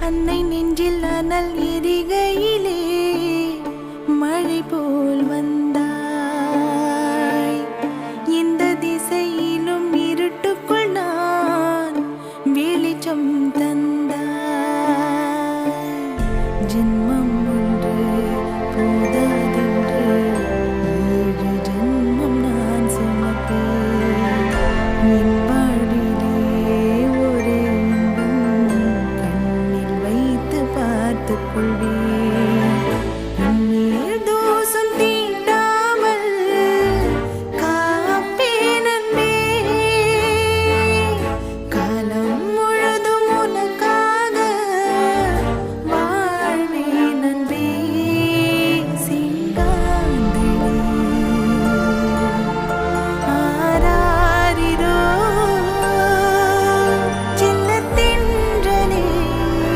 அன்னை நெஞ்சில் அனல் எரிகையிலே மழை போல் வந்தாய். இந்த திசையிலும் இருட்டுக்குள் நான் வெளிச்சம் தந்தாய். ஜென்மம் ஒன்று போதாதென்று 7 ஜென்மம் நான் சுமப்பேன். என் வாழ்விலே ஒரே இன்பம் கண்ணில் வைத்து பார்த்துக் கொள்வேன்.